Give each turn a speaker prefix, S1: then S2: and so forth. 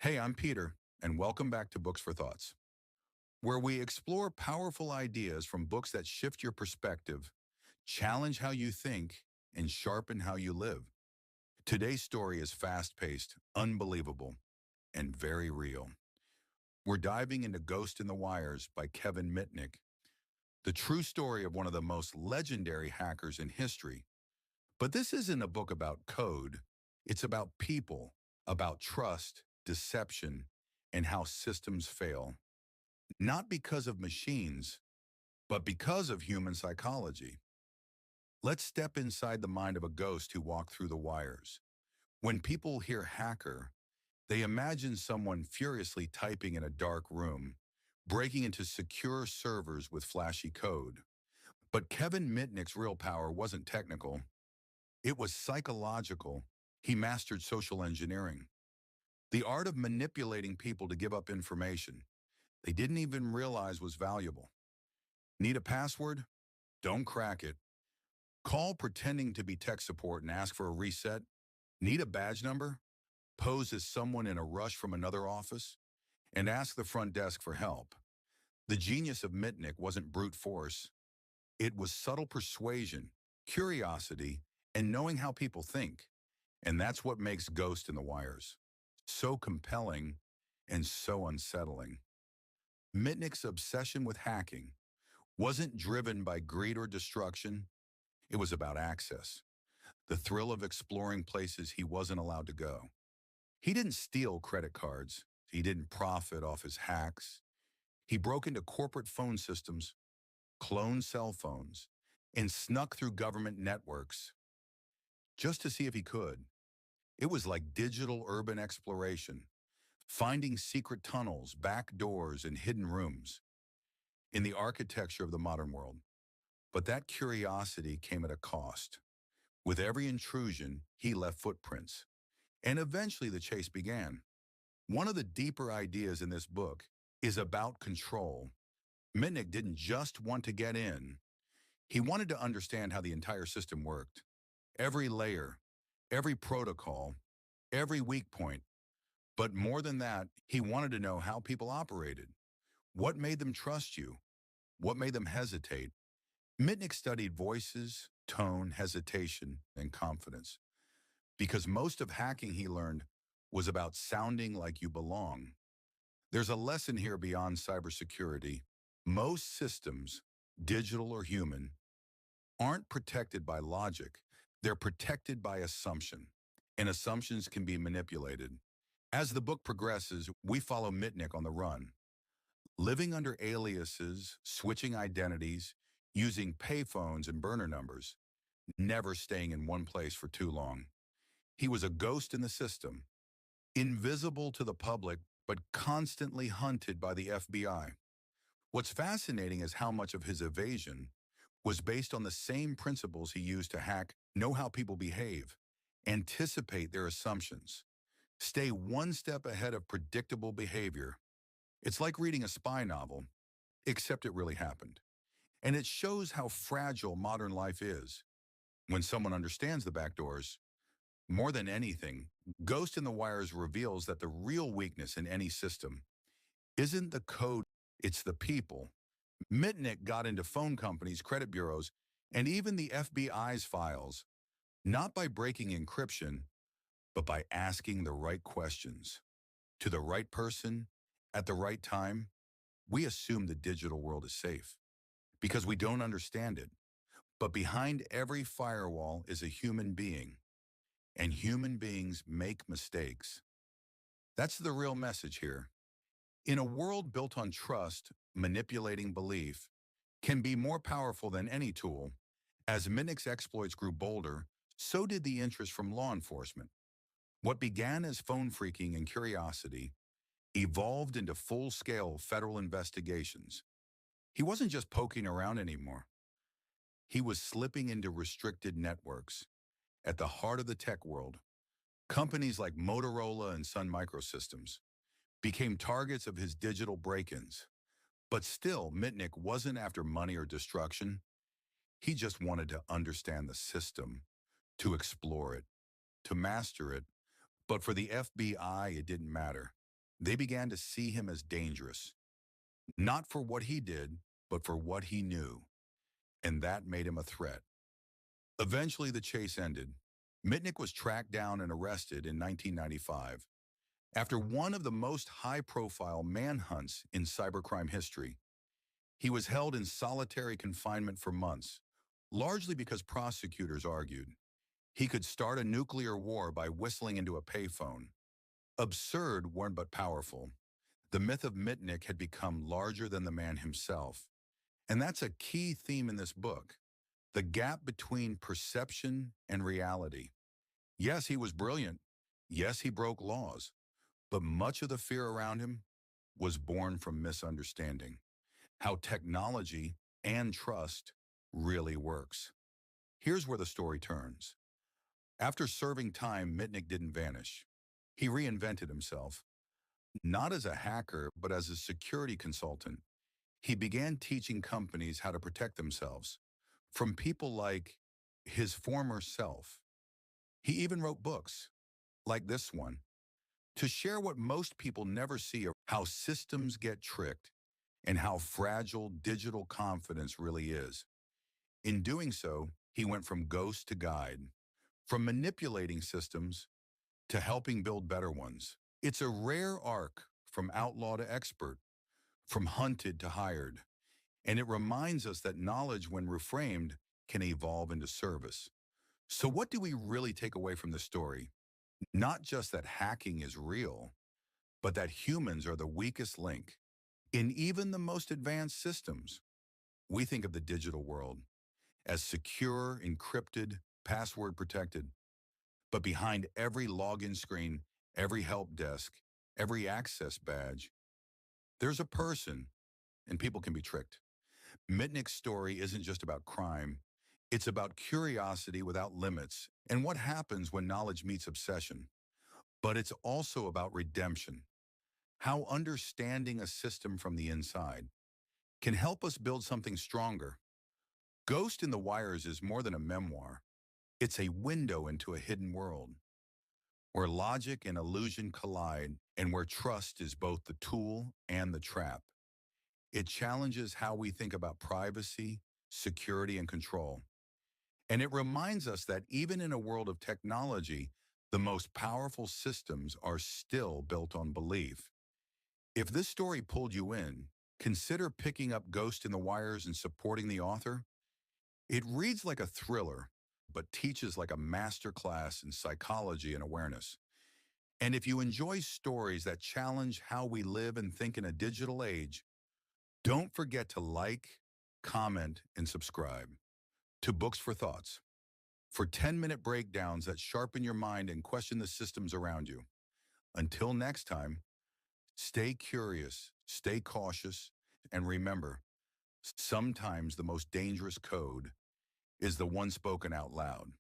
S1: Hey, I'm Peter, and welcome back to Books for Thoughts, where we explore powerful ideas from books that shift your perspective, challenge how you think, and sharpen how you live. Today's story is fast-paced, unbelievable, and very real. We're diving into Ghost in the Wires by Kevin Mitnick, the true story of one of the most legendary hackers in history. But this isn't a book about code. It's about people, about trust, deception, and how systems fail. Not because of machines, but because of human psychology. Let's step inside the mind of a ghost who walked through the wires. When people hear hacker, they imagine someone furiously typing in a dark room, breaking into secure servers with flashy code. But Kevin Mitnick's real power wasn't technical, it was psychological. He mastered social engineering, the art of manipulating people to give up information they didn't even realize was valuable. Need a password? Don't crack it. Call pretending to be tech support and ask for a reset. Need a badge number? Pose as someone in a rush from another office and ask the front desk for help. The genius of Mitnick wasn't brute force. It was subtle persuasion, curiosity, and knowing how people think. And that's what makes Ghost in the Wires so compelling and so unsettling. Mitnick's obsession with hacking wasn't driven by greed or destruction. It was about access, the thrill of exploring places he wasn't allowed to go. He didn't steal credit cards. He didn't profit off his hacks. He broke into corporate phone systems, cloned cell phones, and snuck through government networks just to see if he could. It was like digital urban exploration, finding secret tunnels, back doors, and hidden rooms in the architecture of the modern world. But that curiosity came at a cost. With every intrusion, he left footprints. And eventually the chase began. One of the deeper ideas in this book is about control. Mitnick didn't just want to get in. He wanted to understand how the entire system worked. Every layer, every protocol, every weak point. But more than that, he wanted to know how people operated. What made them trust you? What made them hesitate? Mitnick studied voices, tone, hesitation, and confidence. Because most of hacking he learned was about sounding like you belong. There's a lesson here beyond cybersecurity. Most systems, digital or human, aren't protected by logic. They're protected by assumption, and assumptions can be manipulated. As the book progresses, we follow Mitnick on the run, living under aliases, switching identities, using payphones and burner numbers, never staying in one place for too long. He was a ghost in the system, invisible to the public, but constantly hunted by the FBI. What's fascinating is how much of his evasion was based on the same principles he used to hack, know how people behave, anticipate their assumptions, stay one step ahead of predictable behavior. It's like reading a spy novel, except it really happened. And it shows how fragile modern life is. When someone understands the back doors, more than anything, Ghost in the Wires reveals that the real weakness in any system isn't the code, it's the people. Mitnick got into phone companies, credit bureaus, and even the FBI's files, not by breaking encryption, but by asking the right questions to the right person at the right time. We assume the digital world is safe because we don't understand it. But behind every firewall is a human being, and human beings make mistakes. That's the real message here. In a world built on trust, manipulating belief can be more powerful than any tool. As Minnick's exploits grew bolder, so did the interest from law enforcement. What began as phone phreaking and curiosity evolved into full-scale federal investigations. He wasn't just poking around anymore. He was slipping into restricted networks. At the heart of the tech world, companies like Motorola and Sun Microsystems became targets of his digital break-ins. But still, Mitnick wasn't after money or destruction. He just wanted to understand the system, to explore it, to master it. But for the FBI, it didn't matter. They began to see him as dangerous, not for what he did, but for what he knew, and that made him a threat. Eventually, the chase ended. Mitnick was tracked down and arrested in 1995 after one of the most high-profile manhunts in cybercrime history. He was held in solitary confinement for months, largely because prosecutors argued he could start a nuclear war by whistling into a payphone. Absurd weren't but powerful. The myth of Mitnick had become larger than the man himself. And that's a key theme in this book, the gap between perception and reality. Yes, he was brilliant. Yes, he broke laws. But much of the fear around him was born from misunderstanding how technology and trust really works. Here's where the story turns. After serving time, Mitnick didn't vanish. He reinvented himself, not as a hacker, but as a security consultant. He began teaching companies how to protect themselves from people like his former self. He even wrote books, like this one, to share what most people never see, how systems get tricked and how fragile digital confidence really is. In doing so, he went from ghost to guide, from manipulating systems to helping build better ones. It's a rare arc from outlaw to expert, from hunted to hired, and it reminds us that knowledge, when reframed, can evolve into service. So what do we really take away from the story? Not just that hacking is real, but that humans are the weakest link. In even the most advanced systems, we think of the digital world as secure, encrypted, password protected. But behind every login screen, every help desk, every access badge, there's a person, and people can be tricked. Mitnick's story isn't just about crime. It's about curiosity without limits and what happens when knowledge meets obsession. But it's also about redemption, how understanding a system from the inside can help us build something stronger. Ghost in the Wires is more than a memoir. It's a window into a hidden world where logic and illusion collide and where trust is both the tool and the trap. It challenges how we think about privacy, security, and control. And it reminds us that even in a world of technology, the most powerful systems are still built on belief. If this story pulled you in, consider picking up Ghost in the Wires and supporting the author. It reads like a thriller, but teaches like a masterclass in psychology and awareness. And if you enjoy stories that challenge how we live and think in a digital age, don't forget to like, comment, and subscribe to Books for Thoughts for 10-minute breakdowns that sharpen your mind and question the systems around you. Until next time, stay curious, stay cautious, and remember, sometimes the most dangerous code is the one spoken out loud.